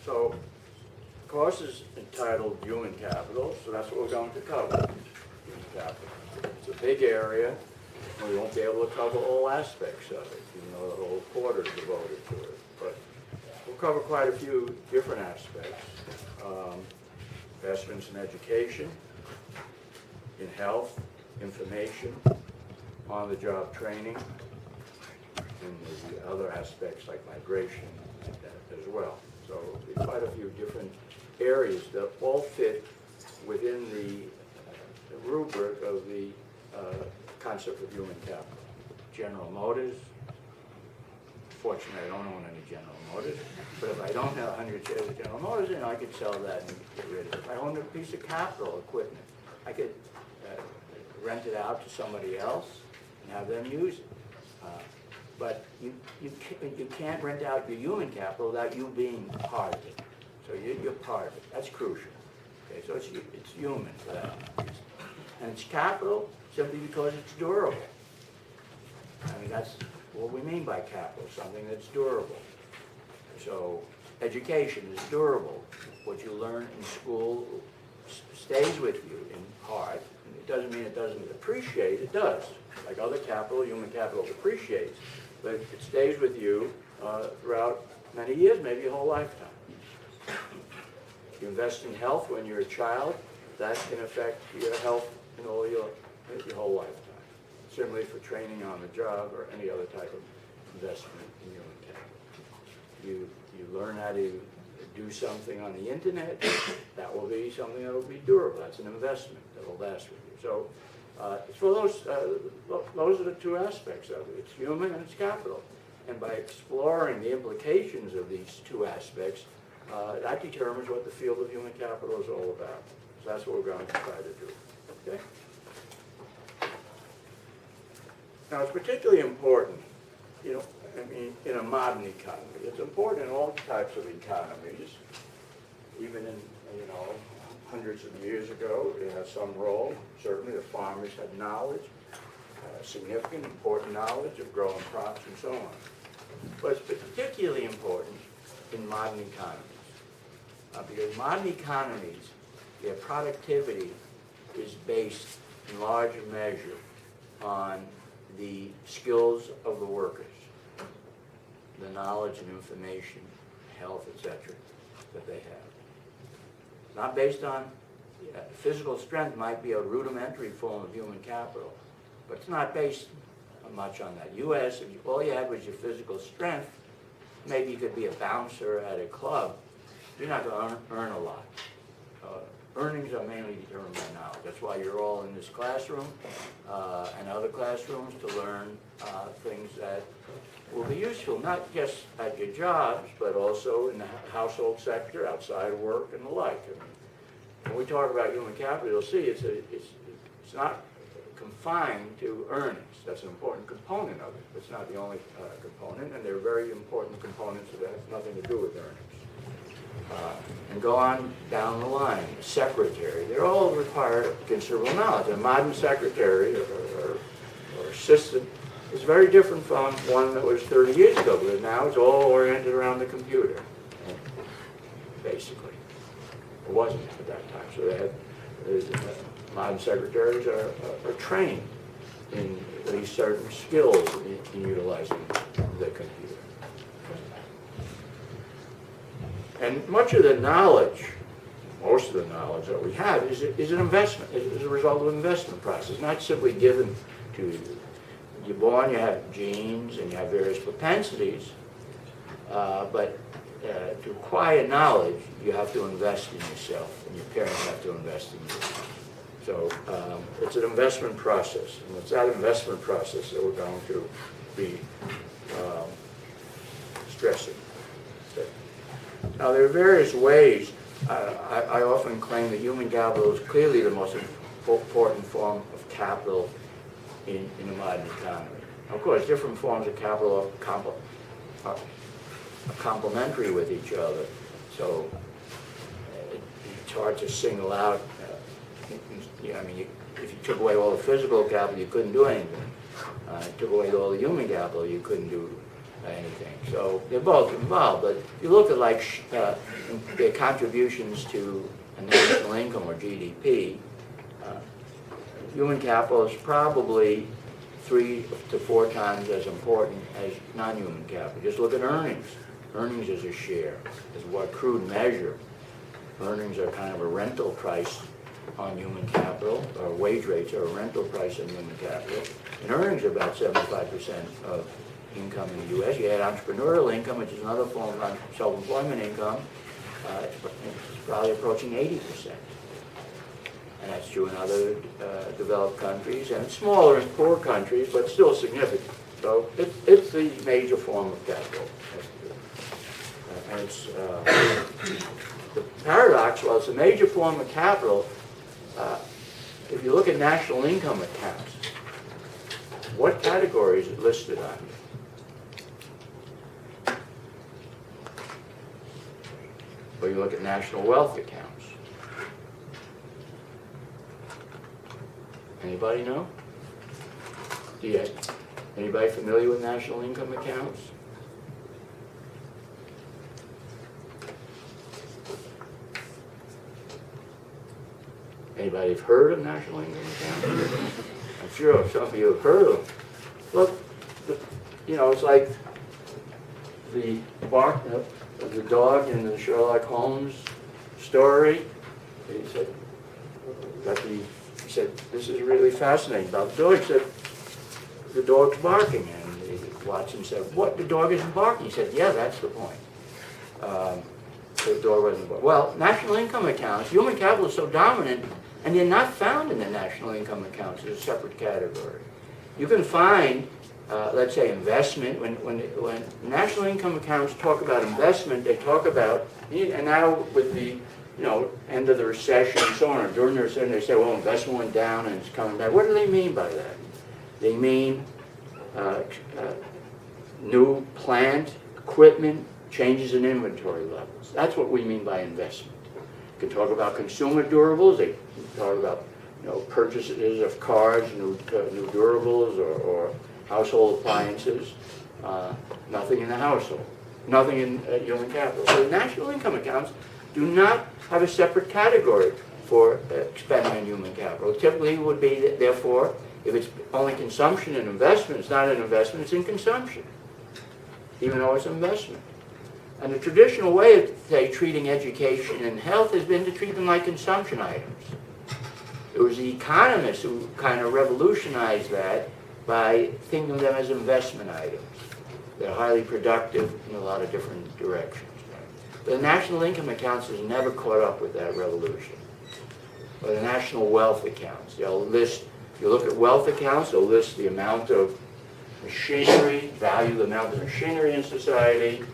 So the course is entitled Human Capital, so that's what we're going to cover, human capital. It's a big area, and we won't be able to cover all aspects of it, even though the whole quarter is devoted to it. But we'll cover quite a few different aspects. Investments in education, in health, information, on-the-job training, and the other aspects like migration like that as well. So there's quite a few different areas that all fit within the rubric of the concept of human capital. General Motors. Fortunately, I don't own any General Motors, but if I don't have 100 shares of General Motors, then I could sell that and get rid of it. If I owned a piece of capital equipment, I could rent it out to somebody else and have them use it. But you can't rent out your human capital without you being part of it. So you're part of it. That's crucial. Okay, so it's human for that. And it's capital simply because it's durable. I mean, that's what we mean by capital, something that's durable. So education is durable. What you learn in school stays with you in part. It doesn't mean it doesn't appreciate, it does. Like other capital, human capital appreciates, but it stays with you throughout many years, maybe your whole lifetime. You invest in health when you're a child, that can affect your health in all your whole lifetime. Similarly for training on the job or any other type of investment in human capital. You learn how to do something on the internet, that will be something that will be durable. That's an investment that will last with you. So for those are the two aspects of it. It's human and it's capital. And by exploring the implications of these two aspects, that determines what the field of human capital is all about. So that's what we're going to try to do. Okay? Now, it's particularly important, in a modern economy. It's important in all types of economies. Even in, hundreds of years ago, it had some role. Certainly, the farmers had knowledge, significant, important knowledge of growing crops and so on. But it's particularly important in modern economies. Because modern economies, their productivity is based in large measure on the skills of the workers, the knowledge and information, health, etc., that they have. Not based on physical strength might be a rudimentary form of human capital, but it's not based much on that. U.S., if all you had was your physical strength, maybe you could be a bouncer at a club, you're not going to earn a lot. Earnings are mainly determined by knowledge. That's why you're all in this classroom and other classrooms to learn things that will be useful, not just at your jobs, but also in the household sector, outside of work, and the like. When we talk about human capital, you'll see it's not confined to earnings. That's an important component of it. It's not the only component, and they're very important components that have nothing to do with earnings. And go on down the line. Secretary, they're all require considerable knowledge. A modern secretary or assistant is very different from one that was 30 years ago, because now it's all oriented around the computer, basically. It wasn't at that time. So they had, modern secretaries are trained in these certain skills in utilizing the computer. And much of the knowledge, most of the knowledge that we have is an investment, is a result of an investment process, not simply given to you. When you're born, you have genes and you have various propensities, but to acquire knowledge, you have to invest in yourself, and your parents have to invest in you. So it's an investment process, and it's that investment process that we're going to be stressing. Now, there are various ways. I often claim that human capital is clearly the most important form of capital in a modern economy. Of course, different forms of capital are complementary with each other, so it's hard to single out. If you took away all the physical capital, you couldn't do anything. Took away all the human capital, you couldn't do anything. So they're both involved. But if you look at like their contributions to national income or GDP, human capital is probably 3 to 4 times as important as non-human capital. Just look at earnings. Earnings is a share, is what crude measure. Earnings are kind of a rental price on human capital, or wage rates are a rental price on human capital. And earnings are about 75% of income in the U.S. You add entrepreneurial income, which is another form of self-employment income, it's probably approaching 80%. And that's true in other developed countries, and it's smaller in poor countries, but still significant. So it's the major form of capital. And it's, the paradox was the major form of capital. If you look at national income accounts, what category is it listed under? Or you look at national wealth accounts. Anybody know? Anybody familiar with national income accounts? Anybody have heard of national income accounts? I'm sure some of you have heard of them. Look, it's like the bark of the dog in the Sherlock Holmes story. He said, this is really fascinating about the dog. He said, the dog's barking. And Watson said, what? The dog isn't barking? He said, yeah, that's the point. The dog wasn't barking. Well, national income accounts, human capital is so dominant, and they're not found in the national income accounts as a separate category. You can find, let's say, investment. When national income accounts talk about investment, they talk about, and now with the end of the recession and so on, or during the recession, they say, well, investment went down and it's coming back. What do they mean by that? They mean new plant, equipment, changes in inventory levels. That's what we mean by investment. You can talk about consumer durables. They talk about purchases of cars, new durables, or household appliances. Nothing in the household. Nothing in human capital. So the national income accounts do not have a separate category for spending on human capital. It typically would be, therefore, if it's only consumption and investment, it's not an investment, it's in consumption, even though it's an investment. And the traditional way of, say, treating education and health has been to treat them like consumption items. It was the economists who kind of revolutionized that by thinking of them as investment items. They're highly productive in a lot of different directions. The national income accounts has never caught up with that revolution. Or the national wealth accounts. They'll list, if you look at wealth accounts, they'll list the amount of machinery, value the amount of machinery in society,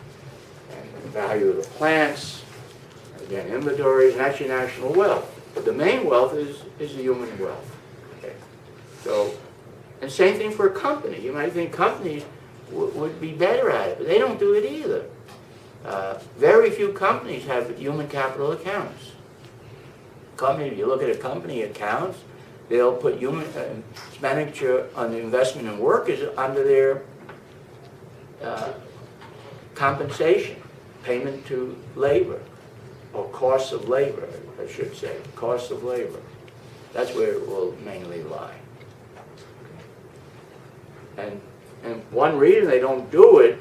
and the value of the plants, again, inventories, and actually national wealth. But the main wealth is the human wealth. Okay. So, and same thing for a company. You might think companies would be better at it, but they don't do it either. Very few companies have human capital accounts. If you look at a company accounts, they'll put human expenditure on the investment in workers under their compensation, payment to labor, or cost of labor, I should say, cost of labor. That's where it will mainly lie. And one reason they don't do it,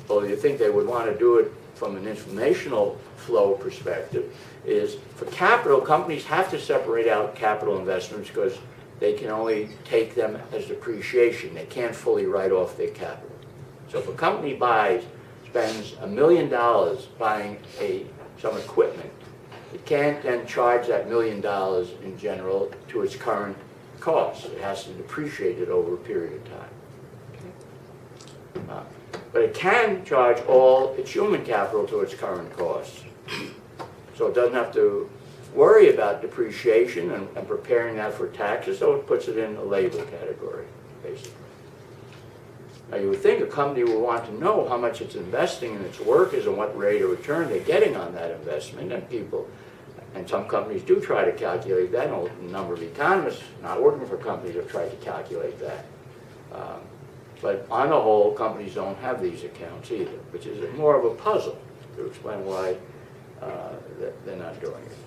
or you think they would want to do it from an informational flow perspective, is for capital, companies have to separate out capital investments because they can only take them as depreciation. They can't fully write off their capital. So if a company spends $1 million buying some equipment, it can't then charge that $1 million in general to its current cost. It has to depreciate it over a period of time. But it can charge all its human capital to its current costs. So it doesn't have to worry about depreciation and preparing that for taxes, so it puts it in a labor category, basically. Now you would think a company would want to know how much it's investing in its workers and what rate of return they're getting on that investment, and some companies do try to calculate that. A number of economists not working for companies have tried to calculate that. But on the whole, companies don't have these accounts either, which is more of a puzzle to explain why they're not doing it.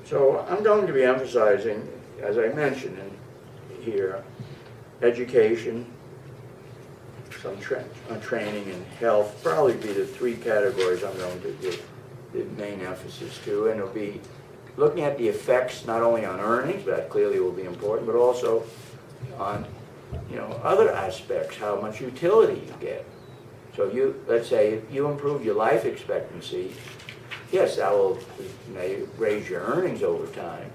So I'm going to be emphasizing, as I mentioned in here, education, some training and health, probably be the three categories I'm going to give the main emphasis to, and it'll be looking at the effects not only on earnings, that clearly will be important, but also on other aspects, how much utility you get. So let's say if you improve your life expectancy, yes, that will may raise your earnings over time,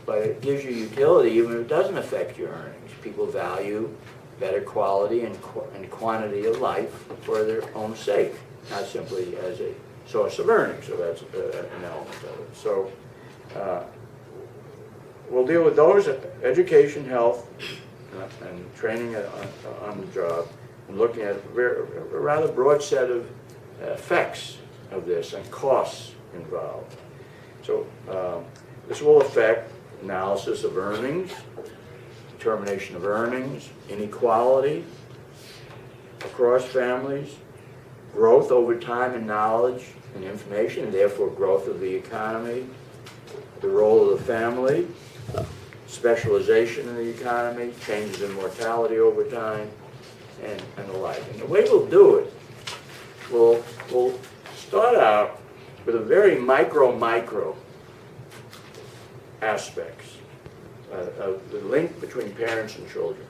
but it gives you utility even if it doesn't affect your earnings. People value better quality and quantity of life for their own sake, not simply as a source of earnings. So that's an element of it. So we'll deal with those: education, health, and training on the job, and looking at a rather broad set of effects of this and costs involved. So this will affect analysis of earnings, determination of earnings, inequality across families, growth over time in knowledge and information, and therefore growth of the economy, the role of the family, specialization in the economy, changes in mortality over time, and the like. And the way we'll do it, we'll start out with a very micro aspects of the link between parents and children.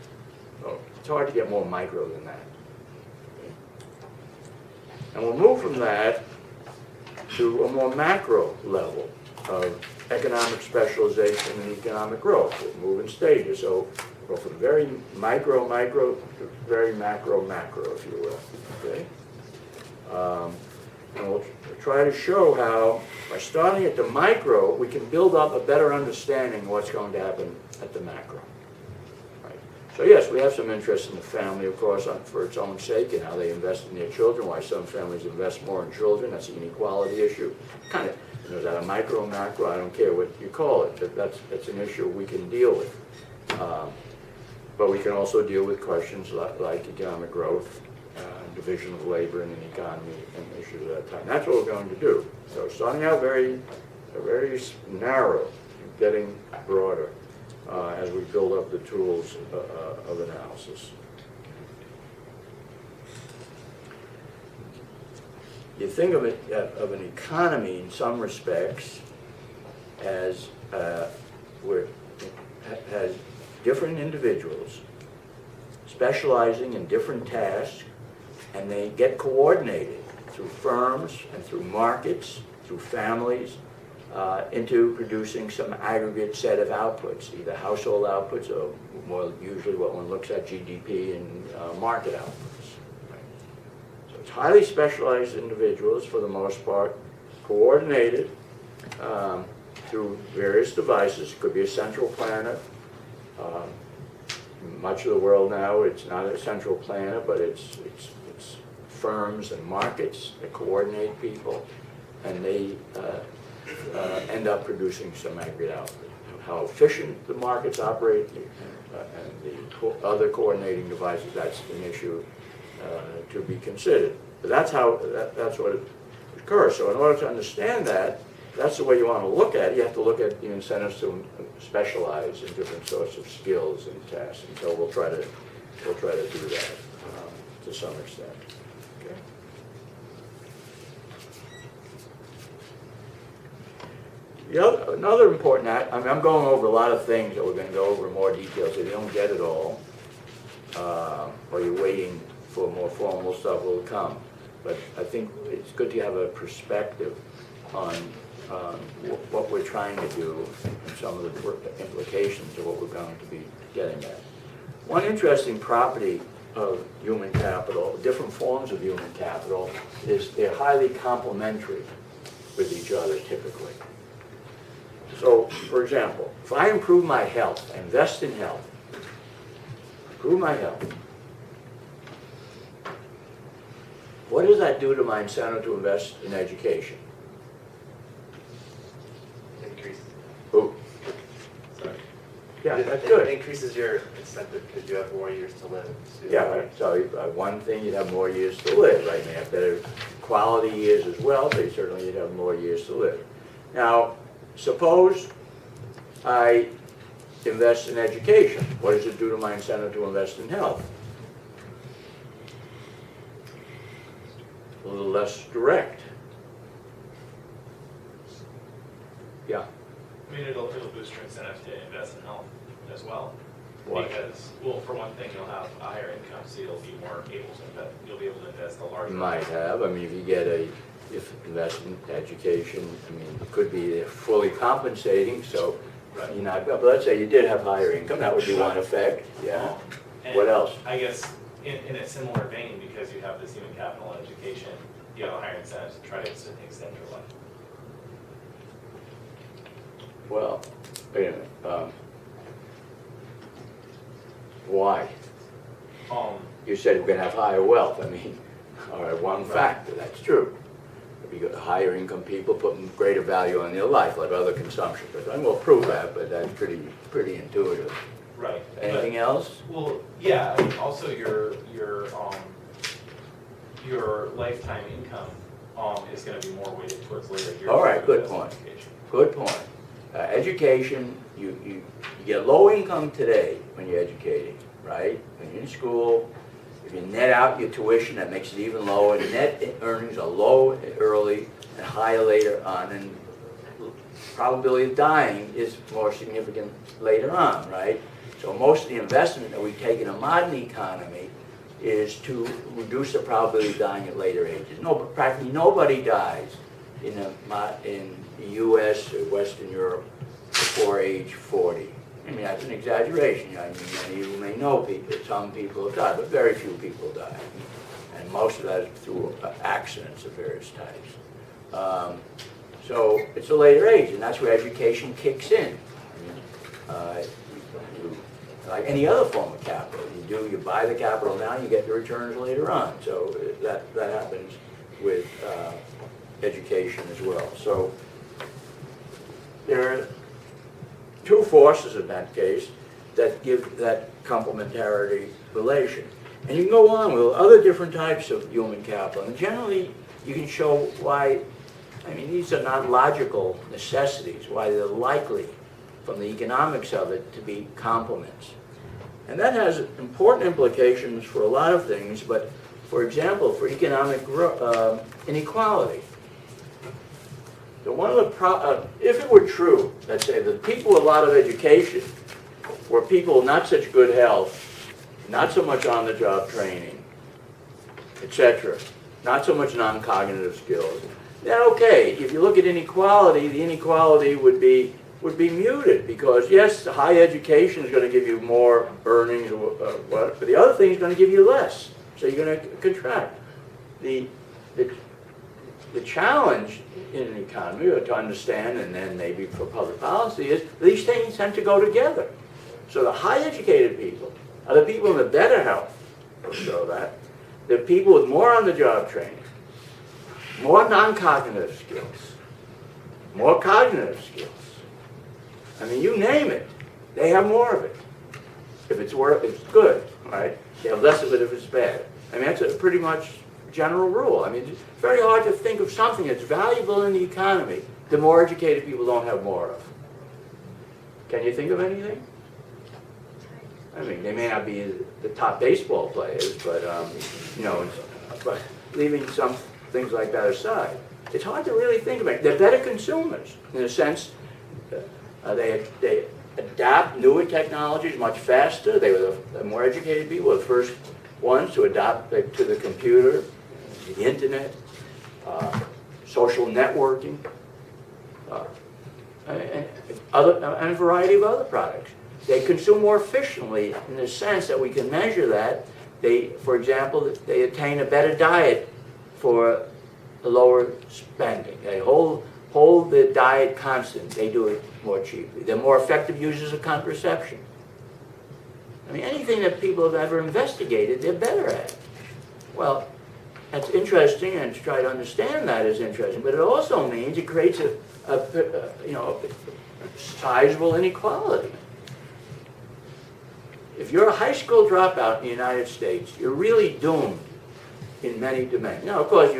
So it's hard to get more micro than that. Okay. And we'll move from that to a more macro level of economic specialization and economic growth. We'll move in stages. So we'll go from very micro to very macro, if you will. Okay. And we'll try to show how, by starting at the micro, we can build up a better understanding of what's going to happen at the macro. Right. So yes, we have some interest in the family, of course, for its own sake, and how they invest in their children, why some families invest more in children. That's an inequality issue. Kind of, is that a micro, macro? I don't care what you call it. That's an issue we can deal with. But we can also deal with questions like economic growth, division of labor in an economy, and issues of that type. That's what we're going to do. So starting out very narrow, getting broader as we build up the tools of analysis. You think of it of an economy in some respects as where it has different individuals specializing in different tasks, and they get coordinated through firms and through markets, through families, into producing some aggregate set of outputs, either household outputs or more usually what one looks at, GDP and market outputs. Right? So it's highly specialized individuals for the most part, coordinated through various devices. It could be a central planner. Much of the world now, it's not a central planner, but it's firms and markets that coordinate people, and they end up producing some aggregate output. How efficient the markets operate and the other coordinating devices, that's an issue to be considered. But that's what it occurs. So in order to understand that, that's the way you want to look at it. You have to look at the incentives to specialize in different sorts of skills and tasks. And so we'll try to do that to some extent. Okay. Another important, I'm going over a lot of things that we're going to go over in more detail, so if you don't get it all, or you're waiting for more formal stuff will come. But I think it's good to have a perspective on what we're trying to do and some of the implications of what we're going to be getting at. One interesting property of human capital, different forms of human capital, is they're highly complementary with each other typically. So, for example, if I improve my health, invest in health, improve my health, what does that do to my incentive to invest in education? Yeah, that's It good. increases your incentive because you have more years to live. Yeah, right. So one thing, you'd have more years to live, right? You have better quality years as well, but certainly you'd have more years to live. Now, suppose I invest in education. What does it do to my incentive to invest in health? A little less direct. Yeah. I mean, it'll boost your incentive to invest in health as well. Why? Because, well, for one thing, you'll have a higher income, so you'll be more able to invest. You'll be able to invest a larger. You might have. I mean, if you get if invest in education, I mean, it could be fully compensating, so Right. you're not, but let's say you did have higher income, that would be one effect, yeah. And What else? I guess in a similar vein, because you have this human capital in education, you have a higher incentive to try to extend your life. Well, wait a minute. Why? You said we're gonna have higher wealth. I mean, all right, one factor, that's true. Because higher income people put greater value on their life, like other consumption. But I won't prove that, but that's pretty intuitive. Right. Anything else? Well, yeah. I mean, also your lifetime income is going to be more weighted towards later years. All right, of good investment point. education. Good point. Education, you get low income today when you're educating, right? When you're in school, if you net out your tuition, that makes it even lower. Net earnings are low early and higher later on, and probability of dying is more significant later on, right? So most of the investment that we take in a modern economy is to reduce the probability of dying at later ages. No, but practically nobody dies in the U.S. or Western Europe before age 40. I mean, that's an exaggeration. I mean, many of you may know people, some people have died, but very few people die. And most of that is through accidents of various types. So it's a later age, and that's where education kicks in. Like any other form of capital, you buy the capital now, you get the returns later on. So that happens with education as well. So there are two forces in that case that give that complementarity relation. And you can go on with other different types of human capital. And generally, you can show why, I mean, these are not logical necessities, why they're likely from the economics of it to be complements. And that has important implications for a lot of things, but for example, for economic inequality. So one of the if it were true, let's say, that people with a lot of education were people with not such good health, not so much on-the-job training, etc., not so much non-cognitive skills, then okay, if you look at inequality, the inequality would be muted, because yes, high education is going to give you more earnings, but the other thing is going to give you less, so you're going to contract. The challenge in an economy, or to understand, and then maybe for public policy, is these things tend to go together. So the high educated people are the people with better health, so that the people with more on-the-job training, more non-cognitive skills, more cognitive skills. I mean, you name it, they have more of it. If it's good, right? They have less of it if it's bad. I mean, that's a pretty much general rule. I mean, it's very hard to think of something that's valuable in the economy the more educated people don't have more of. Can you think of anything? I mean, they may not be the top baseball players, but, you know, but leaving some things like that aside, it's hard to really think about it. They're better consumers, in a sense. They adapt newer technologies much faster. They were the more educated people, the first ones to adapt to the computer, the internet, social networking, and a variety of other products. They consume more efficiently in the sense that we can measure that. For example, they attain a better diet for a lower spending. They hold the diet constant. They do it more cheaply. They're more effective users of contraception. I mean, anything that people have ever investigated, they're better at. Well, that's interesting, and to try to understand that is interesting, but it also means it creates a sizable inequality. If you're a high school dropout in the United States, you're really doomed in many domains. Now, of course,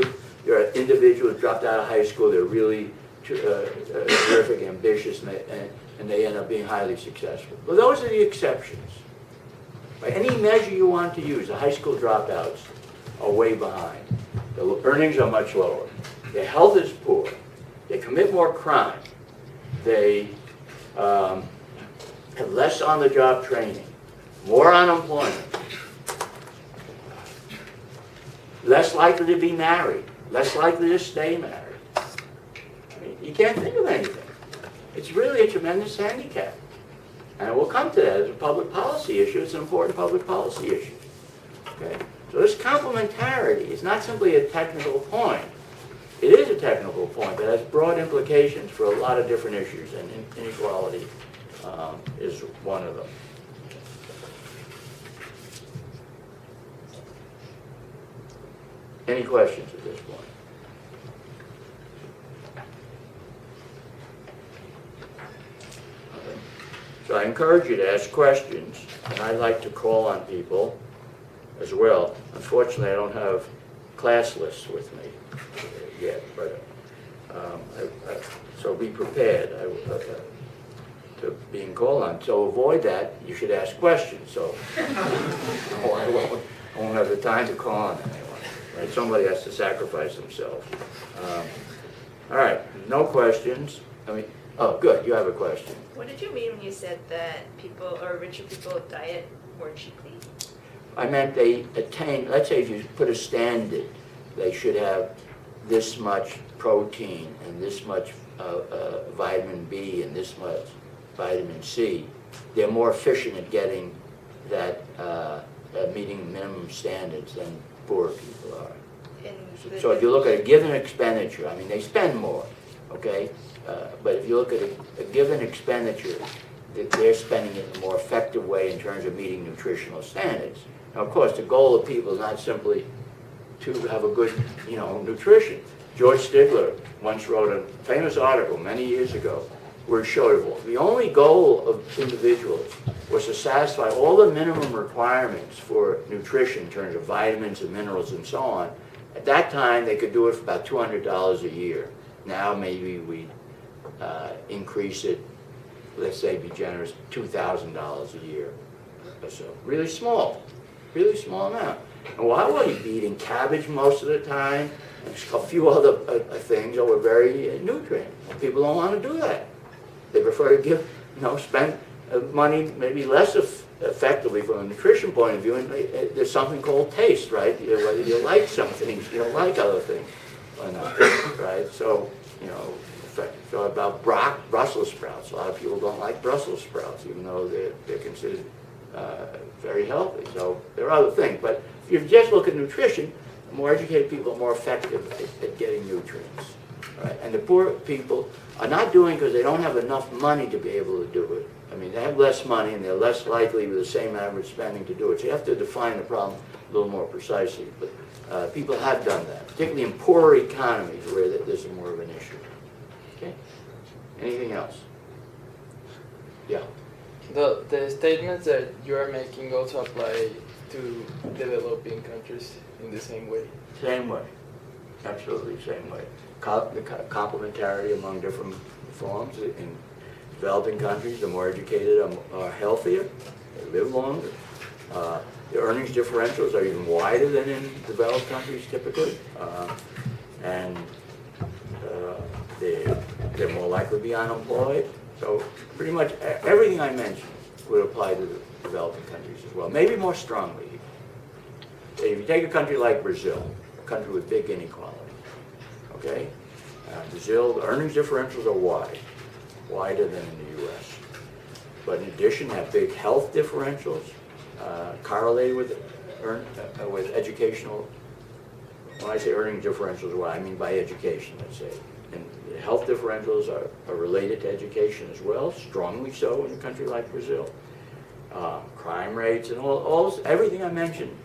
you're an individual who dropped out of high school, they're really terrific, ambitious, and they end up being highly successful. But those are the exceptions. By any measure you want to use, the high school dropouts are way behind. The earnings are much lower. Their health is poor. They commit more crime. They have less on-the-job training, more unemployment, less likely to be married, less likely to stay married. I mean, you can't think of anything. It's really a tremendous handicap. And we'll come to that as a public policy issue. It's an important public policy issue. Okay? So this complementarity is not simply a technical point. It is a technical point that has broad implications for a lot of different issues, and inequality is one of them. Any questions at this point? Okay. So I encourage you to ask questions, and I like to call on people as well. Unfortunately, I don't have class lists with me yet, but so be prepared to being called on. So avoid that. You should ask questions. So I won't have the time to call on anyone. Right? Somebody has to sacrifice themselves. All right, no questions. I mean, oh, good. You have a question. What did you mean when you said that people or richer people diet more cheaply? I meant they attain, let's say if you put a standard, they should have this much protein and this much vitamin B and this much vitamin C. They're more efficient at getting that, meeting minimum standards than poor people are. So if you look at a given expenditure, I mean, they spend more, okay? But if you look at a given expenditure, they're spending it in a more effective way in terms of meeting nutritional standards. Now, of course, the goal of people is not simply to have a good, nutrition. George Stigler once wrote a famous article many years ago where he showed the only goal of individuals was to satisfy all the minimum requirements for nutrition in terms of vitamins and minerals and so on. At that time, they could do it for about $200 a year. Now maybe we increase it, let's say, be generous, $2,000 a year or so. Really small amount. And why would he be eating cabbage most of the time and a few other things that were very nutrient? Well, people don't want to do that. They prefer to give, spend money maybe less effectively from a nutrition point of view. And there's something called taste, right? Whether you like some things, you don't like other things or not, right? So, so about Brussels sprouts. A lot of people don't like Brussels sprouts, even though they're considered very healthy. So there are other things. But if you just look at nutrition, the more educated people are more effective at getting nutrients. Right? And the poor people are not doing it because they don't have enough money to be able to do it. I mean, they have less money and they're less likely with the same average spending to do it. So you have to define the problem a little more precisely. But people have done that, particularly in poorer economies where this is more of an issue. Okay? Anything else? Yeah. The statements that you are making also apply to developing countries in the same way? Same way. Absolutely same way. The complementarity among different forms. In developing countries, the more educated are healthier, they live longer. The earnings differentials are even wider than in developed countries typically. And they're more likely to be unemployed. So pretty much everything I mentioned would apply to the developing countries as well, maybe more strongly. If you take a country like Brazil, a country with big inequality, okay? Brazil, the earnings differentials are wide, wider than in the U.S. But in addition, have big health differentials correlated with educational. When I say earning differentials, what I mean by education, let's say. And the health differentials are related to education as well, strongly so in a country like Brazil. Crime rates and everything I mentioned.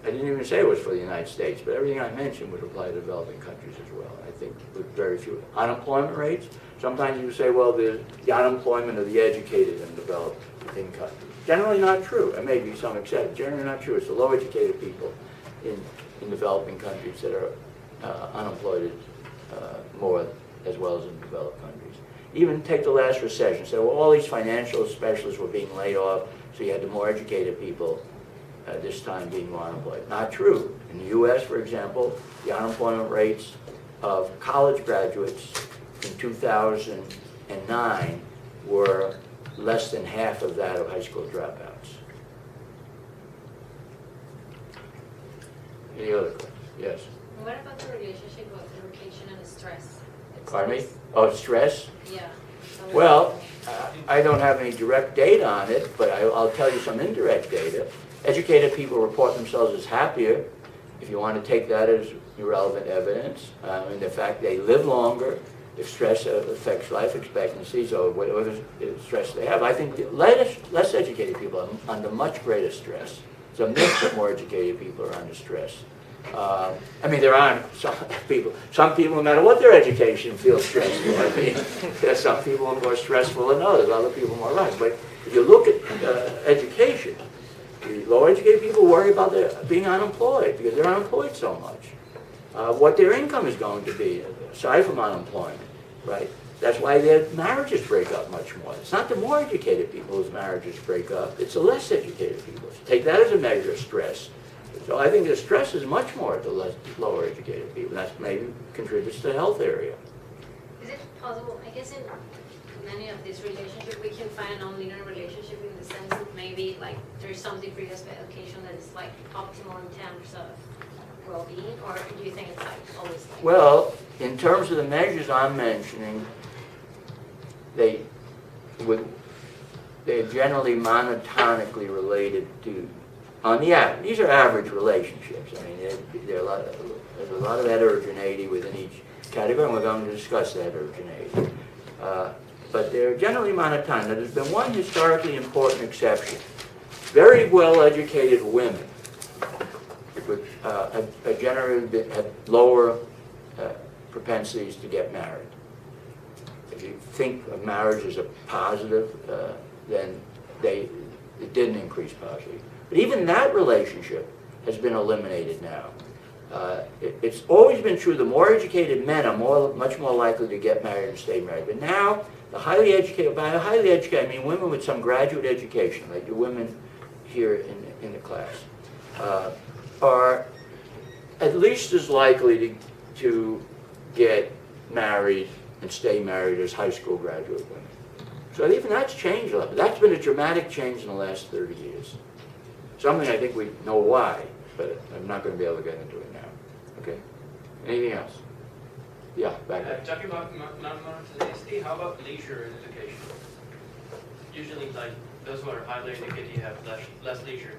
I didn't even say it was for the United States, but everything I mentioned would apply to developing countries as well. I think with very few unemployment rates. Sometimes you say, well, the unemployment of the educated and developed. income. Generally not true. There may be some exceptions. Generally not true. It's the low-educated people in developing countries that are unemployed more as well as in developed countries. Even take the last recession. So all these financial specialists were being laid off, so you had the more educated people this time being more unemployed. Not true. In the U.S., for example, the unemployment rates of college graduates in 2009 were less than half of that of high school dropouts. Any other questions? Yes. What about the relationship of education and stress? Pardon me? Oh, stress? Yeah. Well, I don't have any direct data on it, but I'll tell you some indirect data. Educated people report themselves as happier, if you want to take that as irrelevant evidence. And the fact they live longer, if stress affects life expectancy, so whatever stress they have. I think less educated people are under much greater stress. It's a myth that more educated people are under stress. I mean, there aren't some people, no matter what their education, feel stressful. I mean, there's some people who are more stressful than others, other people more relaxed. But if you look at education, the low-educated people worry about being unemployed because they're unemployed so much. What their income is going to be, aside from unemployment, right? That's why their marriages break up much more. It's not the more educated people whose marriages break up, it's the less educated people. Take that as a measure of stress. So I think the stress is much more at the lower educated people. That maybe contributes to the health area. Is it possible, I guess in many of these relationships, we can find a non-linear relationship in the sense that maybe like there's some degree of education that is like optimal in terms of well-being, or do you think it's like always like? Well, in terms of the measures I'm mentioning, they're generally monotonically related to, on the average, these are average relationships. I mean, there's a lot of heterogeneity within each category, and we're going to discuss that heterogeneity. But they're generally monotonic. Now, there's been one historically important exception. Very well-educated women have generally had lower propensities to get married. If you think of marriage as a positive, then it didn't increase positively. But even that relationship has been eliminated now. It's always been true the more educated men are much more likely to get married and stay married. But now, the highly educated, by highly educated, I mean women with some graduate education, like your women here in the class, are at least as likely to get married and stay married as high school graduate women. So even that's changed a lot. But that's been a dramatic change in the last 30 years. Something I think we know why, but I'm not going to be able to get into it now. Okay? Anything else? Yeah, back there. Talking about non-monotonicity, how about leisure education? Usually, like, those who are highly educated, you have less leisure.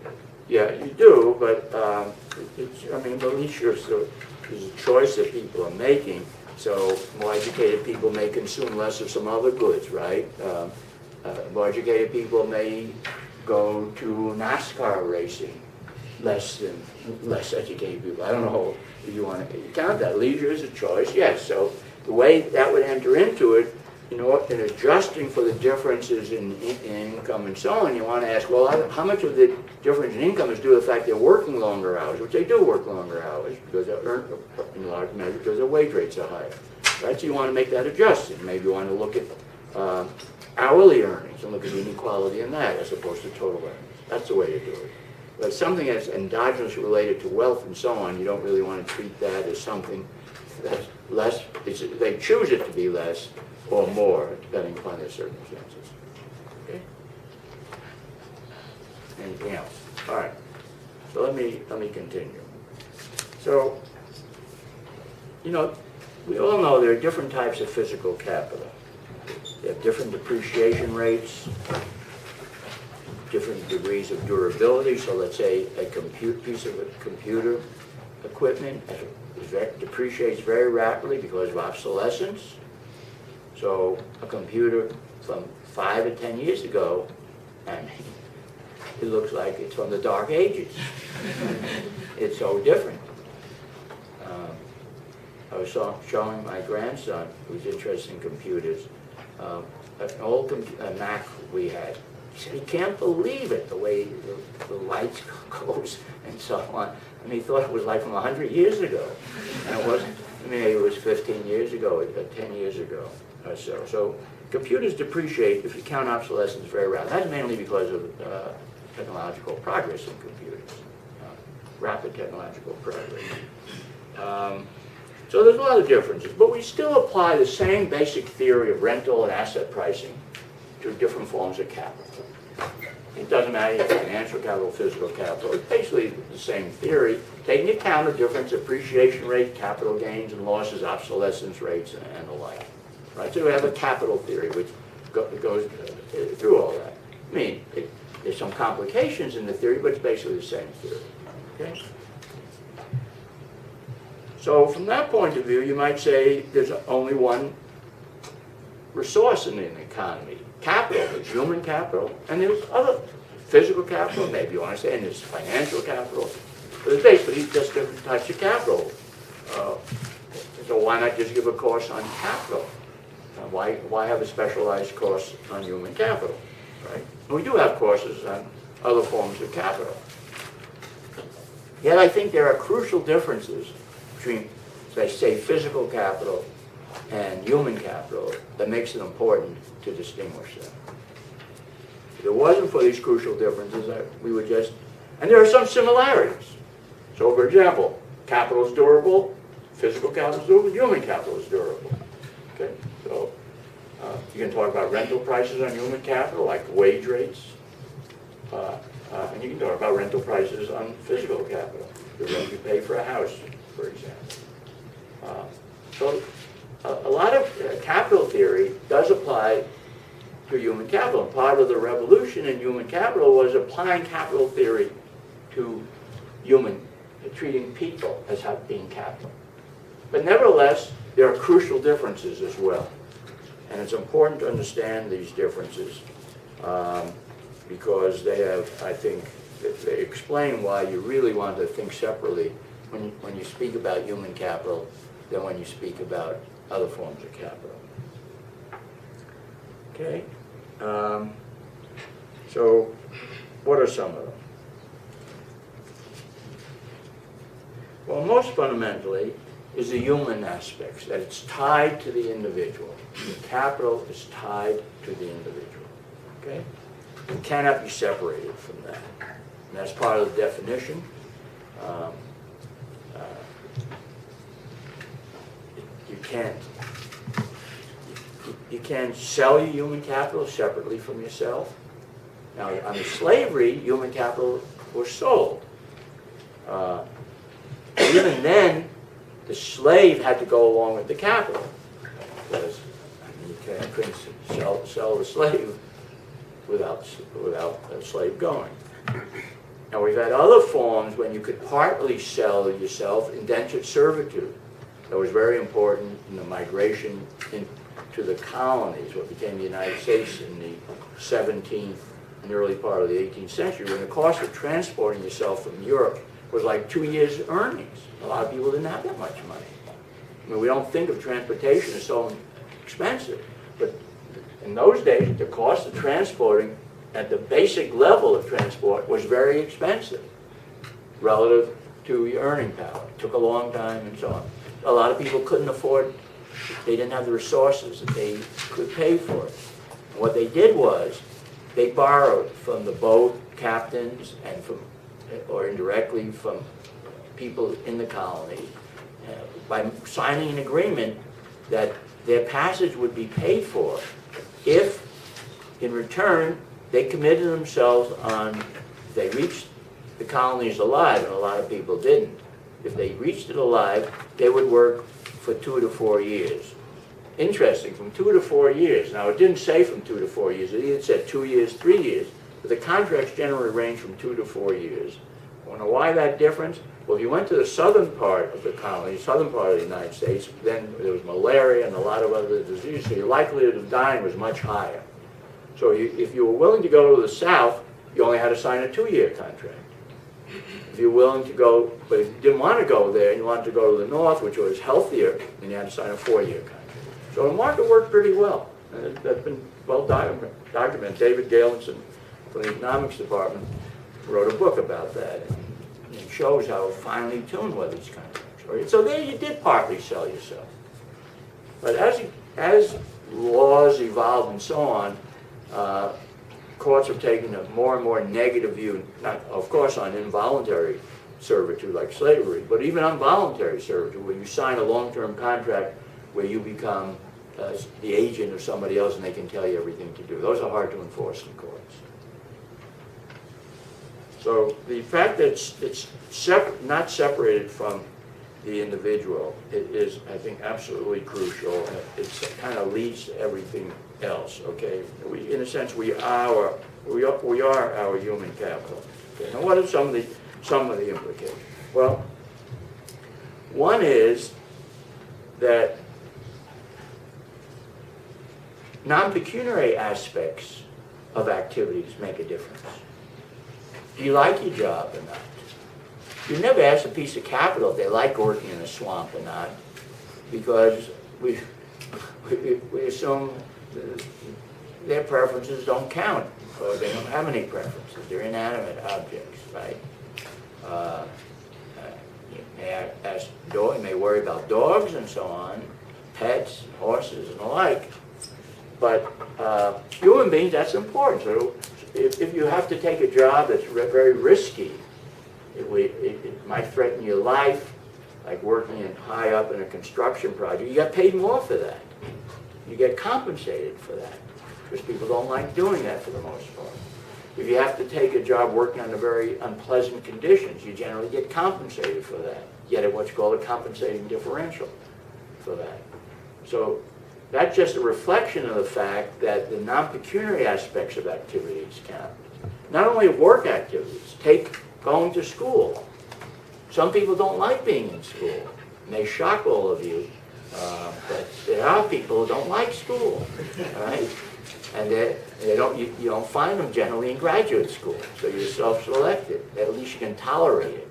Yeah, you do, but I mean, the leisure is a choice that people are making. So more educated people may consume less of some other goods, right? More educated people may go to NASCAR racing less than less educated people. I don't know if you want to count that. Leisure is a choice, yes. So the way that would enter into it, in adjusting for the differences in income and so on, you want to ask, well, how much of the difference in income is due to the fact they're working longer hours, which they do work longer hours because they're earned in large measure because their wage rates are higher, right? So you want to make that adjustment. Maybe you want to look at hourly earnings and look at inequality in that as opposed to total earnings. That's the way to do it. But something that's endogenously related to wealth and so on, you don't really want to treat that as something that's less. They choose it to be less or more, depending upon their circumstances. Okay? Anything else? All right. So let me continue. So, we all know there are different types of physical capital. They have different depreciation rates, different degrees of durability. So let's say a piece of computer equipment depreciates very rapidly because of obsolescence. So a computer from 5 or 10 years ago, and it looks like it's from the dark ages. It's so different. I was showing my grandson, who's interested in computers, an old Mac we had He said he can't believe it, the way the lights goes and so on. And he thought it was like from 100 years ago. And it wasn't. I mean, it was 15 years ago, 10 years ago or so. So computers depreciate, if you count obsolescence, very rapidly. That's mainly because of technological progress in computers, rapid technological progress. So there's a lot of differences, but we still apply the same basic theory of rental and asset pricing to different forms of capital. It doesn't matter if it's financial capital, physical capital. It's basically the same theory, taking account of different appreciation rate, capital gains and losses, obsolescence rates, and the like. Right? So we have a capital theory which goes through all that. I mean, there's some complications in the theory, but it's basically the same theory. Okay? So from that point of view, you might say there's only one resource in an economy. Capital, there's human capital, and there's other physical capital, maybe you want to say, and there's financial capital. But it's basically just different types of capital. So why not just give a course on capital? Why have a specialized course on human capital, right? And we do have courses on other forms of capital. Yet I think there are crucial differences between, say, physical capital and human capital that makes it important to distinguish them. If it wasn't for these crucial differences, we would just, and there are some similarities. So for example, capital is durable, physical capital is durable, human capital is durable. Okay, so you can talk about rental prices on human capital, like wage rates, and you can talk about rental prices on physical capital, the rent you pay for a house, for example. So a lot of capital theory does apply to human capital. And part of the revolution in human capital was applying capital theory to treating people as being capital. But nevertheless, there are crucial differences as well. And it's important to understand these differences because they have, I think, they explain why you really want to think separately when you speak about human capital than when you speak about other forms of capital. Okay? So, what are some of them? Well, most fundamentally is the human aspects, that it's tied to the individual. The capital is tied to the individual. Okay? It cannot be separated from that. And that's part of the definition. You can't sell your human capital separately from yourself. Now, under slavery, human capital was sold. Even then, the slave had to go along with the capital. Because you couldn't sell the slave without the slave going. Now, we've had other forms when you could partly sell yourself, indentured servitude. That was very important in the migration into the colonies, what became the United States in the 17th and early part of the 18th century, when the cost of transporting yourself from Europe was like 2 years' earnings. A lot of people didn't have that much money. I mean, we don't think of transportation as so expensive, but in those days, the cost of transporting at the basic level of transport was very expensive relative to your earning power. It took a long time and so on. A lot of people couldn't afford, they didn't have the resources that they could pay for it. And what they did was, they borrowed from the boat captains and from, or indirectly from people in the colony by signing an agreement that their passage would be paid for if, in return, they committed themselves on, if they reached the colonies alive, and a lot of people didn't, if they reached it alive, they would work for 2 to 4 years. Interesting, from 2 to 4 years. Now, it didn't say from 2 to 4 years. It either said 2 years, 3 years. But the contracts generally range from 2 to 4 years. Want to know why that difference? Well, if you went to the southern part of the colony, southern part of the United States, then there was malaria and a lot of other diseases, so your likelihood of dying was much higher. So if you were willing to go to the south, you only had to sign a 2-year contract. If you're willing to go, but if you didn't want to go there and you wanted to go to the north, which was healthier, then you had to sign a 4-year contract. So the market worked pretty well. And that's been well documented. David Galenson from the economics department wrote a book about that. And it shows how finely tuned were these contracts. Right? So there you did partly sell yourself. But as laws evolved and so on, courts have taken a more and more negative view, not of course on involuntary servitude like slavery, but even on voluntary servitude, where you sign a long-term contract where you become the agent of somebody else and they can tell you everything to do. Those are hard to enforce in courts. So the fact that it's not separated from the individual is, I think, absolutely crucial. It kind of leads to everything else. Okay, in a sense, we are our human capital. Okay? Now, what are some of the implications? Well, one is that non-pecuniary aspects of activities make a difference. Do you like your job or not? You never ask a piece of capital if they like working in a swamp or not, because we assume their preferences don't count, or they don't have any preferences. They're inanimate objects, right? You may worry about dogs and so on, pets, horses, and the like. But human beings, that's important. So if you have to take a job that's very risky, it might threaten your life, like working high up in a construction project, you get paid more for that. You get compensated for that, because people don't like doing that for the most part. If you have to take a job working under very unpleasant conditions, you generally get compensated for that. You get what's called a compensating differential for that. So that's just a reflection of the fact that the non-pecuniary aspects of activities count. Not only work activities, take going to school. Some people don't like being in school. It may shock all of you, but there are people who don't like school, right? And you don't find them generally in graduate school, so you're self-selected. At least you can tolerate it.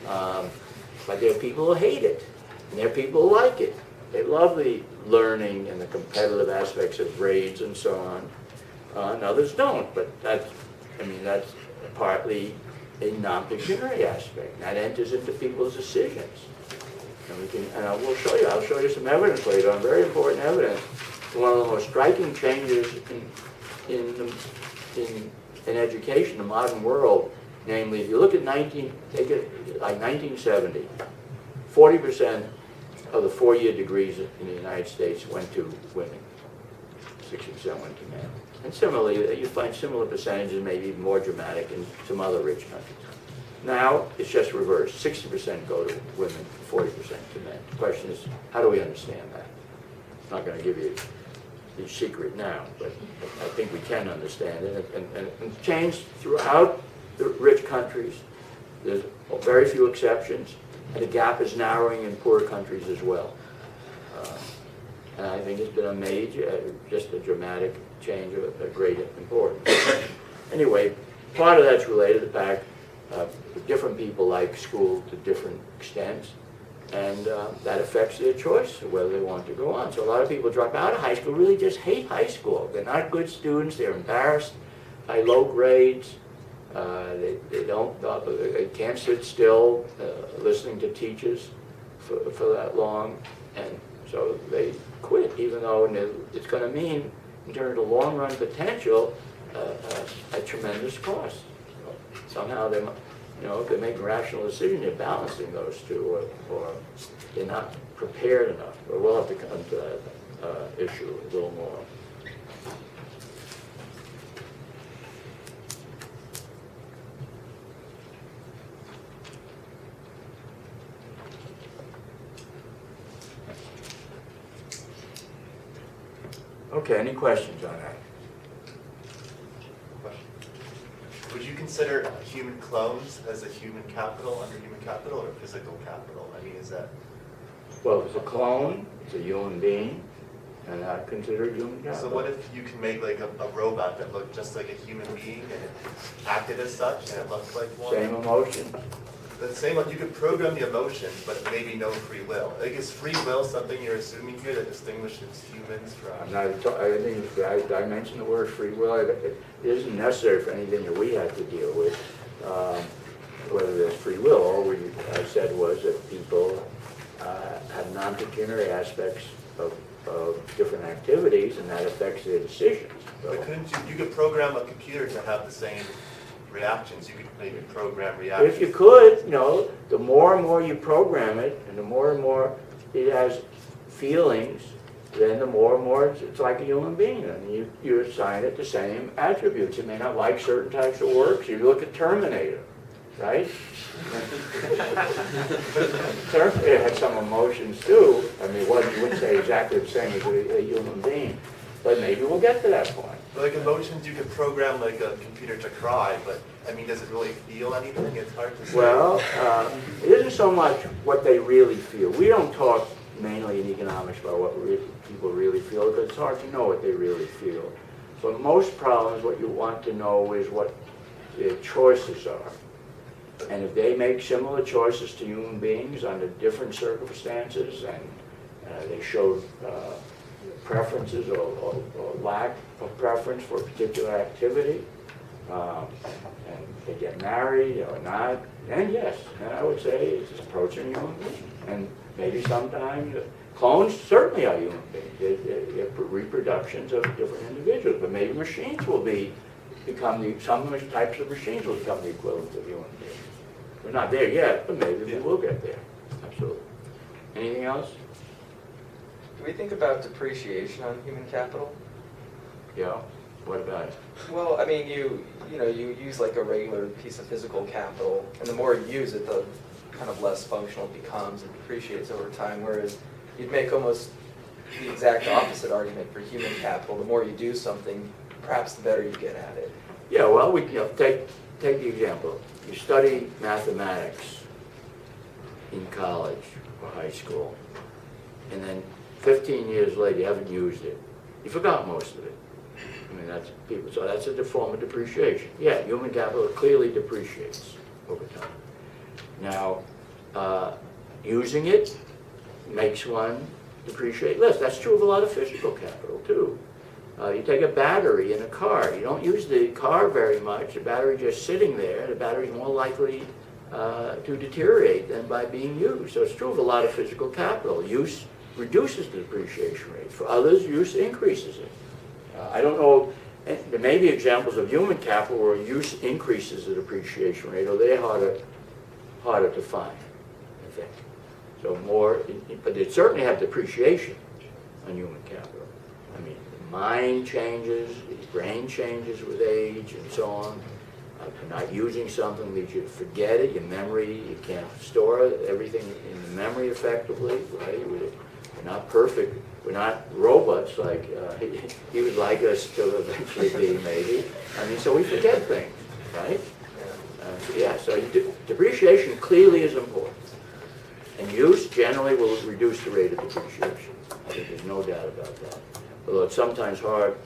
But there are people who hate it, and there are people who like it. They love the learning and the competitive aspects of grades and so on. And others don't, but that's partly a non-pecuniary aspect. That enters into people's decisions. And I'll show you some evidence later on, very important evidence. One of the most striking changes in education, the modern world, namely, if you look at 1970, 40% of the 4-year degrees in the United States went to women. 60% went to men. And similarly, you find similar percentages, maybe even more dramatic in some other rich countries. Now, it's just reversed. 60% go to women, 40% to men. The question is, how do we understand that? I'm not going to give you the secret now, but I think we can understand it. And change throughout the rich countries. There's very few exceptions, and the gap is narrowing in poor countries as well. And I think it's been a major, just a dramatic change of a great importance. Anyway, part of that's related to the fact different people like school to different extents, and that affects their choice of whether they want to go on. So a lot of people drop out of high school, really just hate high school. They're not good students, they're embarrassed by low grades, they can't sit still listening to teachers for that long, and so they quit, even though it's going to mean, in terms of long-run potential, a tremendous cost. Somehow they, if they make a rational decision, they're balancing those two, or they're not prepared enough. But we'll have to come to that issue a little more. Okay, any questions on that? Would you consider human clones as a human capital under human capital or physical capital? I mean, is that... Well, if it's a clone, it's a human being, and not considered human capital. So what if you can make like a robot that looked just like a human being and it acted as such and it looked like one? Same emotion, the same, you could program the emotions, but maybe no free will. Like, is free will something you're assuming here that distinguishes humans from? I mentioned the word free will. It isn't necessary for anything that we have to deal with, whether there's free will. All I said was that people have non-pecuniary aspects of different activities, and that affects their decisions. So, But couldn't you could program a computer to have the same reactions? You could maybe program reactions. if you could, the more and more you program it, and the more and more it has feelings, then the more and more it's like a human being. And you assign it the same attributes. It may not like certain types of work. You look at Terminator, right? It had some emotions too. I mean, you wouldn't say exactly the same as a human being, but maybe we'll get to that point. Like emotions, you could program like a computer to cry, but I mean, does it really feel anything? It's hard to say. Well, it isn't so much what they really feel. We don't talk mainly in economics about what people really feel, because it's hard to know what they really feel. So most problems, what you want to know is what their choices are. And if they make similar choices to human beings under different circumstances, and they show preferences or lack of preference for a particular activity, and they get married or not, then yes, then I would say it's approaching human beings. And maybe sometimes clones certainly are human beings. They're reproductions of different individuals, but maybe machines will some types of machines will become the equivalent of human beings. We're not there yet, but maybe we will get there. Absolutely. Anything else? Do we think about depreciation on human capital? Yeah. What about it? Well, I mean, you use like a regular piece of physical capital, and the more you use it, the kind of less functional it becomes and depreciates over time, whereas you'd make almost the exact opposite argument for human capital. The more you do something, perhaps the better you get at it. Yeah, well, take the example. You study mathematics in college or high school, and then 15 years later you haven't used it. You forgot most of it. I mean, so that's a form of depreciation. Yeah, human capital clearly depreciates over time. Now, using it makes one depreciate less. That's true of a lot of physical capital too. You take a battery in a car. You don't use the car very much. The battery just sitting there. The battery is more likely to deteriorate than by being used. So it's true of a lot of physical capital. Use reduces the depreciation rate. For others, use increases it. I don't know. There may be examples of human capital where use increases the depreciation rate, or they're harder to find, I think. So but they certainly have depreciation on human capital. I mean, the mind changes, the brain changes with age, and so on. Not using something leads you to forget it. Your memory, you can't store everything in the memory effectively, right? We're not perfect. We're not robots like he would like us to eventually be, maybe. I mean, so we forget things, right? So depreciation clearly is important. And use generally will reduce the rate of depreciation. I think there's no doubt about that. Although it's sometimes hard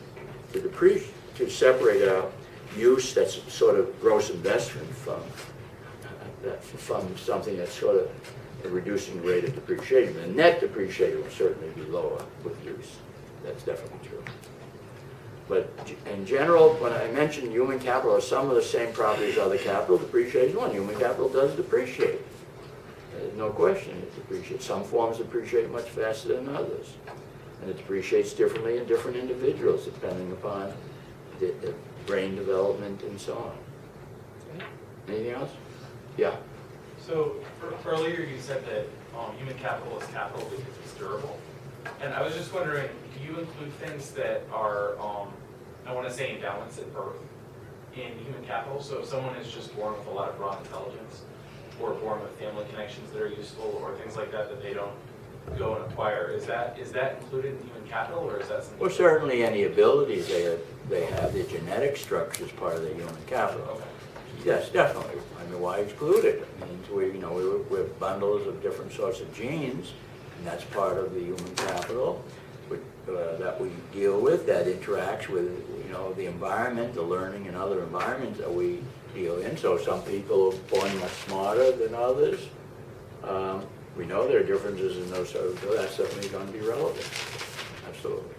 to separate out use that's sort of gross investment from something that's sort of reducing the rate of depreciation. The net depreciation will certainly be lower with use. That's definitely true. But in general, when I mentioned human capital has some of the same properties as other capital, depreciation one. Human capital does depreciate. There's no question it depreciates. Some forms depreciate much faster than others. And it depreciates differently in different individuals depending upon the brain development and so on. Anything else? Yeah. So earlier you said that human capital is capital because it's durable. And I was just wondering, do you include things that are, I want to say endowments at birth in human capital? So if someone is just born with a lot of raw intelligence, or born with family connections that are useful, or things like that that they don't go and acquire, is that included in human capital, or is that something? Well, certainly any abilities they have, their genetic structure is part of their human capital. Okay. Yes, definitely. I mean, why exclude it? It means we're bundles of different sorts of genes, and that's part of the human capital that we deal with, that interacts with you know, the environment, the learning and other environments that we deal in. So some people are born much smarter than others. We know there are differences in those, so that's certainly going to be relevant. Absolutely.